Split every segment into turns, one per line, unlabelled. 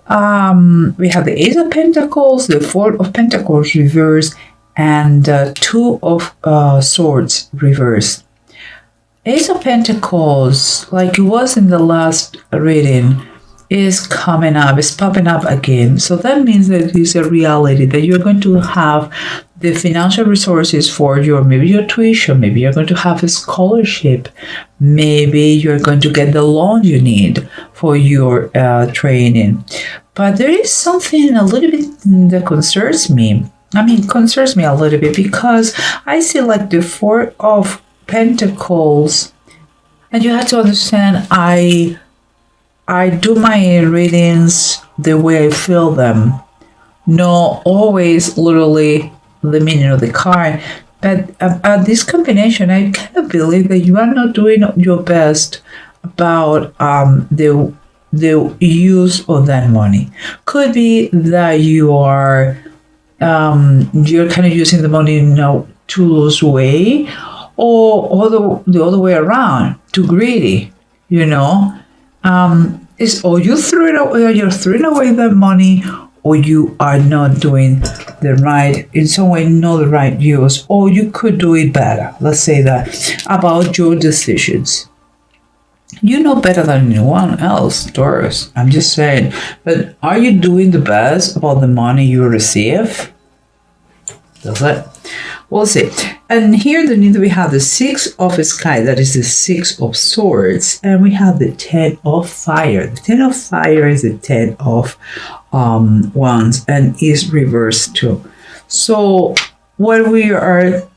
We have the Ace of Pentacles, the Four of Pentacles reverse, and Two of Swords reverse. Ace of Pentacles, like it was in the last reading, is coming up, is popping up again. So that means that it is a reality that you're going to have the financial resources for maybe your tuition, maybe you're going to have a scholarship, maybe you're going to get the loan you need for your training. But there is something a little bit that concerns me. Concerns me a little bit because I see like the Four of Pentacles, and you have to understand I do my readings the way I feel them, not always literally the meaning of the card. But this combination, I kind of believe that you are not doing your best about the use of that money. Could be that you are you're kind of using the money in a too loose way, or the other way around, too greedy, is or you threw it away, or you're throwing away the money, or you are not doing the right, in some way, not the right use, or you could do it better. Let's say that about your decisions. You know better than anyone else, Taurus. I'm just saying. But are you doing the best about the money you receive? That's it. We'll see. And here underneath we have the Six of Sky, that is the Six of Swords, and we have the Ten of Fire. The Ten of Fire is the Ten of Wands and is reversed too. So what we are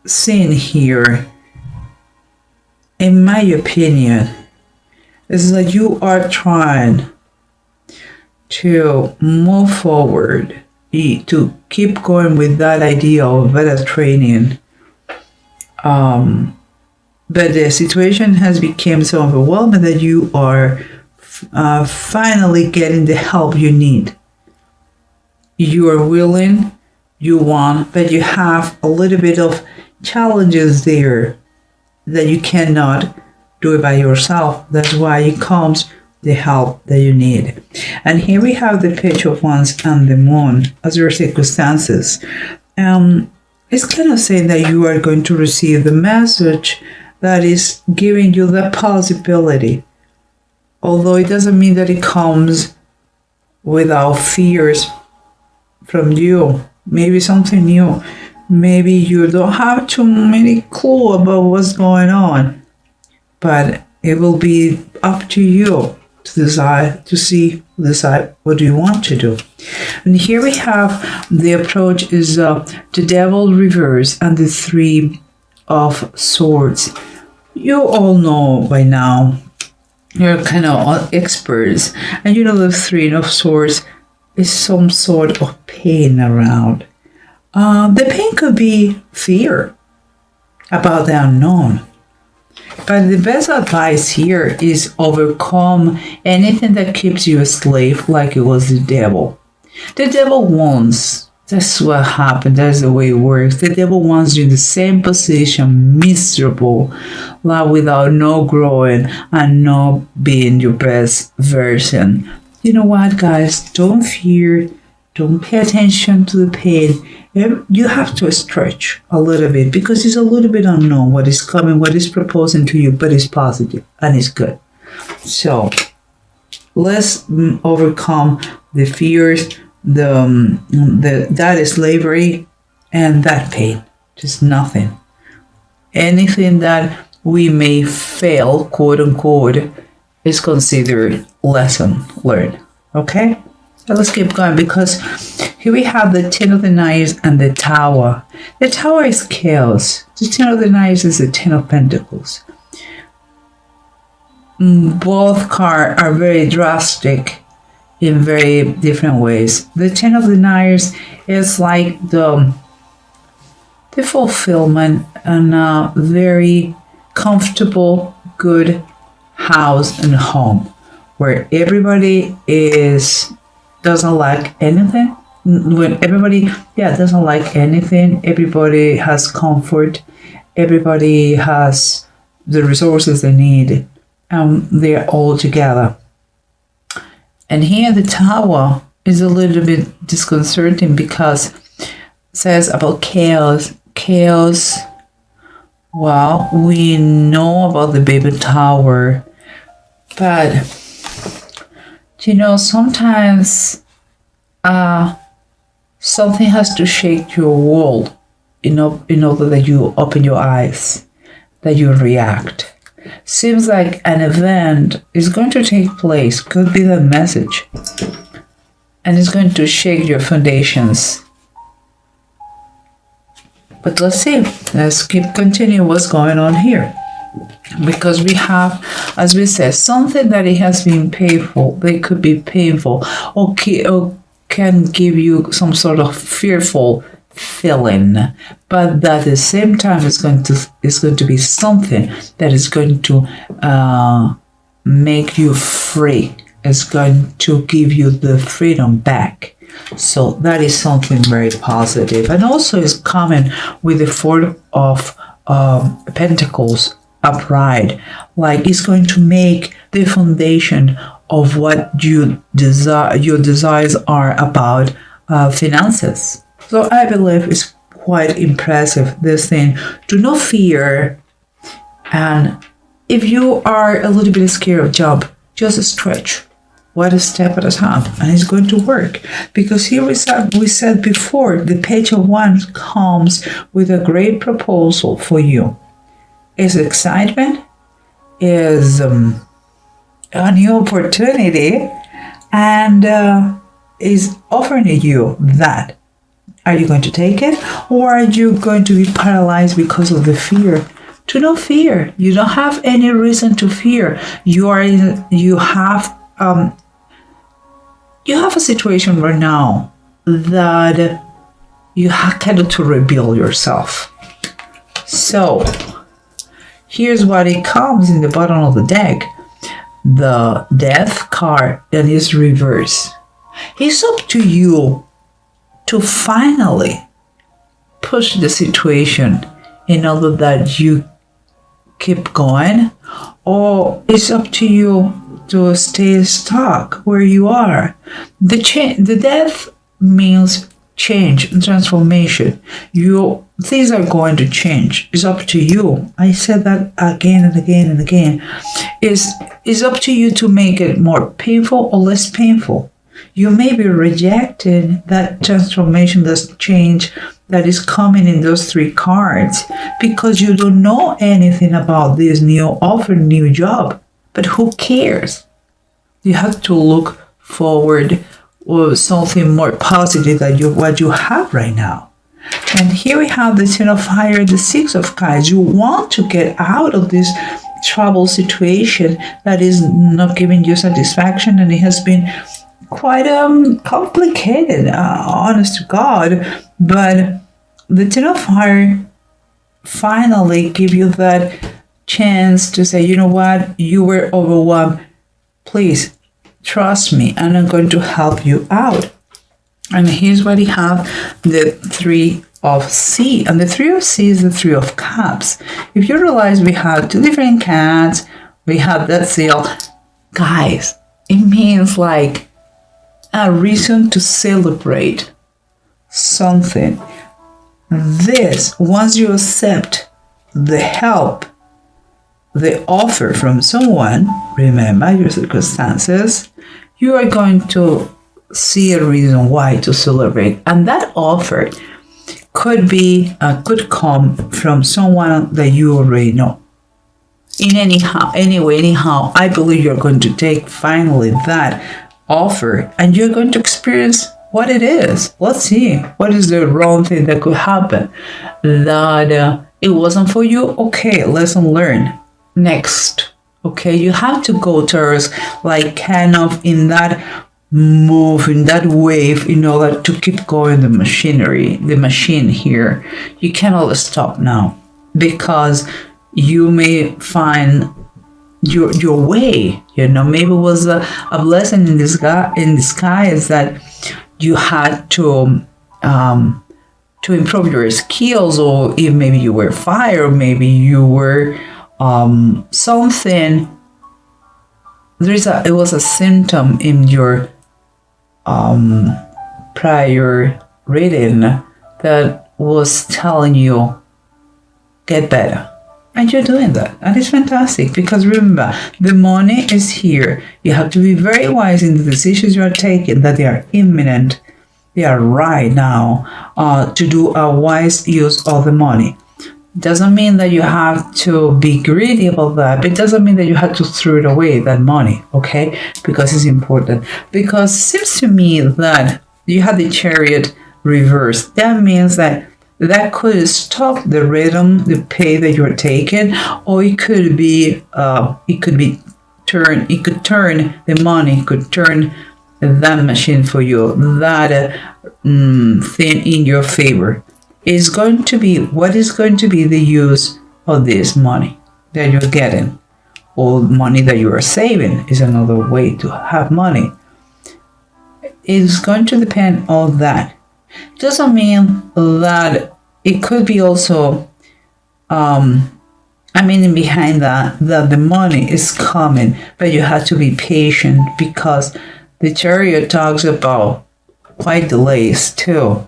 seeing here, in my opinion, is that you are trying to move forward, to keep going with that idea of better training. But the situation has become so overwhelming that you are finally getting the help you need. You are willing, you want, but you have a little bit of challenges there that you cannot do it by yourself. That's why it comes the help that you need. And here we have the Page of Wands and the Moon as your circumstances. It's kind of saying that you are going to receive the message that is giving you the possibility. Although it doesn't mean that it comes without fears from you. Maybe something new. Maybe you don't have too many clue about what's going on. But it will be up to you to decide what do you want to do. And here we have the approach is the Devil reverse and the Three of Swords. You all know by now, you're kind of experts, and you know the Three of Swords is some sort of pain around. The pain could be fear about the unknown. But the best advice here is overcome anything that keeps you a slave, like it was the devil. The devil wants. That's what happened. That's the way it works. The devil wants you in the same position, miserable, like without no growing and no being your best version. You know what, guys? Don't fear. Don't pay attention to the pain. You have to stretch a little bit because it's a little bit unknown what is coming, what is proposing to you, but it's positive and it's good. So let's overcome the fears, that is slavery and that pain. Just nothing. Anything that we may fail, quote unquote, is considered lesson learned. Okay? So let's keep going because here we have the Ten of the Knives and the Tower. The Tower is chaos. The Ten of the Knives is the Ten of Pentacles. Both cards are very drastic in very different ways. The Ten of the Knives is like the fulfillment and a very comfortable, good house and home where everybody doesn't lack anything. When everybody doesn't like anything, everybody has comfort, everybody has the resources they need, they're all together. And here the Tower is a little bit disconcerting because it says about chaos. Chaos. Well, we know about the baby Tower, but sometimes something has to shake your world in order that you open your eyes, that you react. Seems like an event is going to take place, could be the message, and it's going to shake your foundations. But let's see. Let's continue what's going on here. Because we have, as we said, something that it has been painful. They could be painful or can give you some sort of fearful feeling. But at the same time, it's going to be something that is going to make you free. It's going to give you the freedom back. So that is something very positive. And also is coming with the Four of Pentacles upright. Like it's going to make the foundation of what you desire, your desires are about finances. So I believe it's quite impressive, this thing. Do not fear. And if you are a little bit scared of jump, just stretch. One step at a time, and it's going to work. Because here we said before, the Page of Wands comes with a great proposal for you. It's excitement, is a new opportunity, and is offering you that. Are you going to take it, or are you going to be paralyzed because of the fear? Do not fear. You don't have any reason to fear. You have a situation right now that you have kind of to rebuild yourself. So here's what it comes in the bottom of the deck. The Death card, and is reverse. It's up to you to finally push the situation in order that you keep going, or it's up to you to stay stuck where you are. The death means change and transformation. Things are going to change. It's up to you. I said that again and again and again. It's up to you to make it more painful or less painful. You may be rejecting that transformation, that change that is coming in those three cards because you don't know anything about this new offer, new job. But who cares? You have to look forward or something more positive than what you have right now. And here we have the Ten of Fire, the Six of Cups. You want to get out of this trouble situation that is not giving you satisfaction, and it has been quite complicated, honest to God. But the Ten of Fire finally give you that chance to say, you know what, you were overwhelmed. Please trust me, and I'm going to help you out. And here's what we have, the Three of Sea. And the Three of Sea is the Three of Cups. If you realize we have two different cards, we have that seal. Guys, it means like a reason to celebrate something. This, once you accept the help, the offer from someone, remember your circumstances, you are going to see a reason why to celebrate. And that offer could come from someone that you already know. Anyhow, I believe you're going to take finally that offer, and you're going to experience what it is. Let's see, what is the wrong thing that could happen? That it wasn't for you? Okay, lesson learned. Next. Okay, you have to go, Taurus, like kind of in that move, in that wave, in order to keep going the machine here. You cannot stop now, because you may find your way. Maybe it was a blessing in disguise that you had to improve your skills, or if maybe you were fired, or maybe you were something it was a symptom in your prior reading that was telling you get better, and you're doing that, and it's fantastic. Because remember, the money is here. You have to be very wise in the decisions you are taking, that they are imminent, they are right now, to do a wise use of the money. Doesn't mean that you have to be greedy about that, but it doesn't mean that you have to throw it away, that money, okay? Because it's important. Because it seems to me that you had the Chariot reversed. That means that could stop the rhythm, the pay that you're taking, or it could turn the money, could turn that machine for you, that thing in your favor. Is going to be, what is going to be the use of this money that you're getting, or money that you are saving is another way to have money. It's going to depend on that. Doesn't mean that it could be also, behind that the money is coming, but you have to be patient, because the Chariot talks about quite delays too.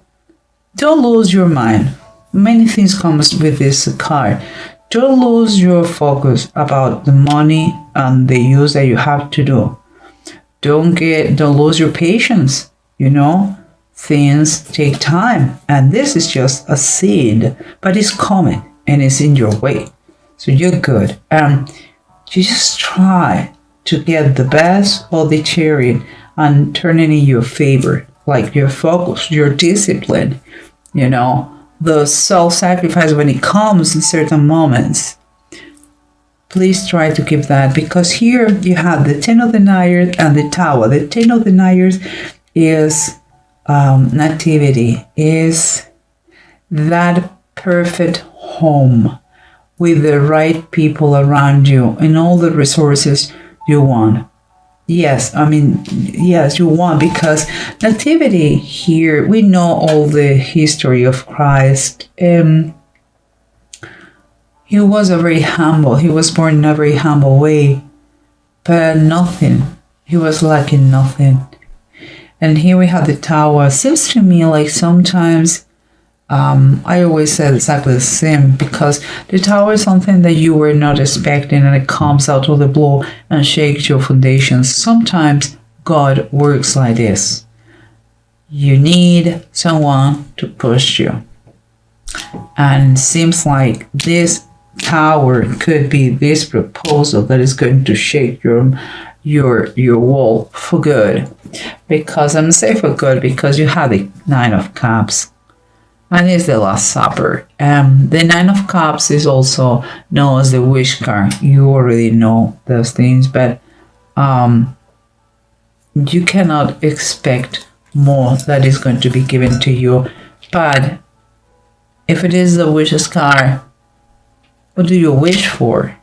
Don't lose your mind. Many things comes with this card. Don't lose your focus about the money and the use that you have to do. Don't lose your patience. Things take time, and this is just a seed, but it's coming and it's in your way. So you're good. You just try to get the best of the Chariot and turn it in your favor, like your focus, your discipline. The self-sacrifice when it comes in certain moments. Please try to keep that, because here you have the Ten of Deniers and the Tower. The Ten of Deniers is nativity, is that perfect home with the right people around you and all the resources you want. Yes, you want, because nativity here, we know all the history of Christ. He was very humble. He was born in a very humble way, but nothing. He was lacking nothing. And here we have the Tower. Seems to me like sometimes, I always said exactly the same, because the Tower is something that you were not expecting, and it comes out of the blue and shakes your foundations. Sometimes God works like this. You need someone to push you. And it seems like this Tower could be this proposal that is going to shake your wall for good. Because I'm saying for good, because you have the Nine of Cups. And it's the Last Supper. The Nine of Cups is also known as the wish card. You already know those things, but you cannot expect more that is going to be given to you. But if it is the wishes card, what do you wish for?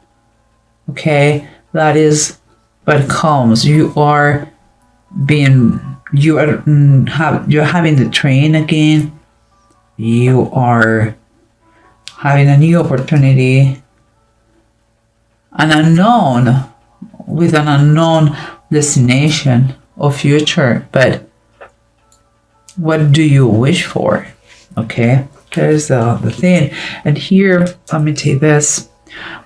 Okay, that is what comes. You're having the train again. You are having a new opportunity, with an unknown destination or future. But what do you wish for? Okay, there's the thing. And here, let me take this.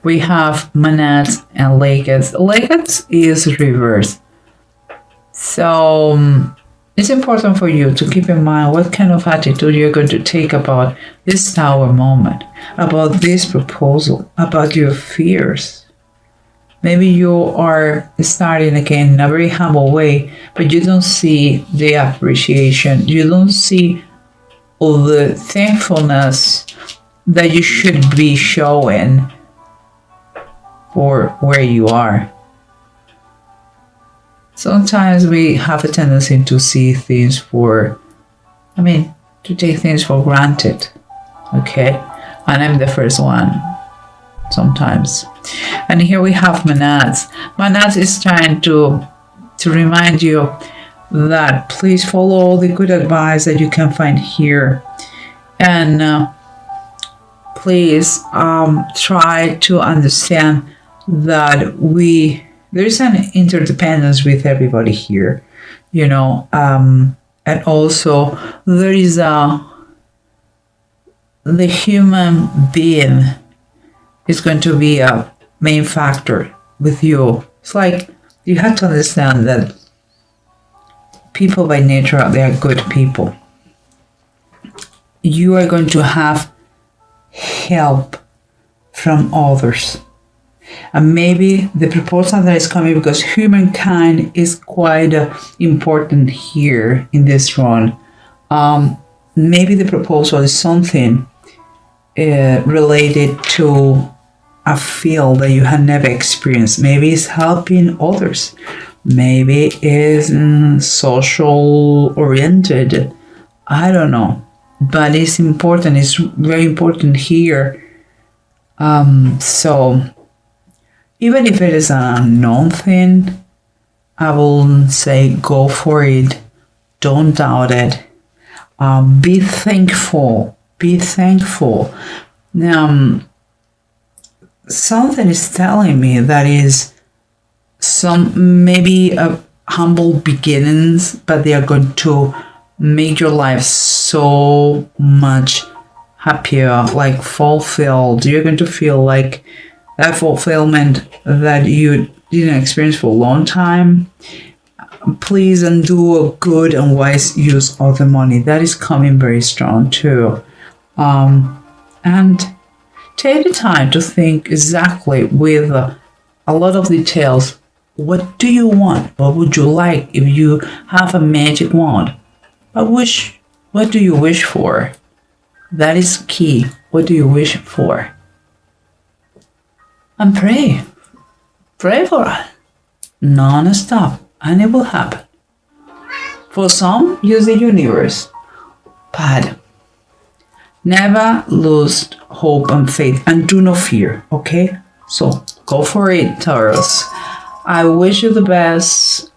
We have Manats and Legates. Legates is reversed. So it's important for you to keep in mind what kind of attitude you're going to take about this Tower moment, about this proposal, about your fears. Maybe you are starting again in a very humble way, but you don't see the appreciation. You don't see all the thankfulness that you should be showing for where you are. Sometimes we have a tendency to see things to take things for granted. Okay? And I'm the first one sometimes. And here we have Manats. Manats is trying to remind you that please follow all the good advice that you can find here. And please try to understand that we there is an interdependence with everybody here, you know, and also there is the human being is going to be a main factor with you. It's like you have to understand that people by nature, they are good people. You are going to have help from others. And maybe the proposal that is coming, because humankind is quite important here in this run. Maybe the proposal is something related to a field that you have never experienced. Maybe it's helping others. Maybe it's social oriented. I don't know. But it's important. It's very important here. So even if it is an unknown thing, I will say go for it. Don't doubt it. Be thankful. Be thankful. Something is telling me that is some maybe humble beginnings, but they are going to make your life so much happier, like fulfilled. You're going to feel like that fulfillment that you didn't experience for a long time. Please, and do a good and wise use of the money. That is coming very strong too. And take the time to think exactly with a lot of details. What do you want? What would you like if you have a magic wand? What do you wish for? That is key. What do you wish for? And pray. Pray for it. Non-stop. And it will happen. For some, use the universe. But never lose hope and faith. And do not fear. Okay? So go for it, Taurus. I wish you the best.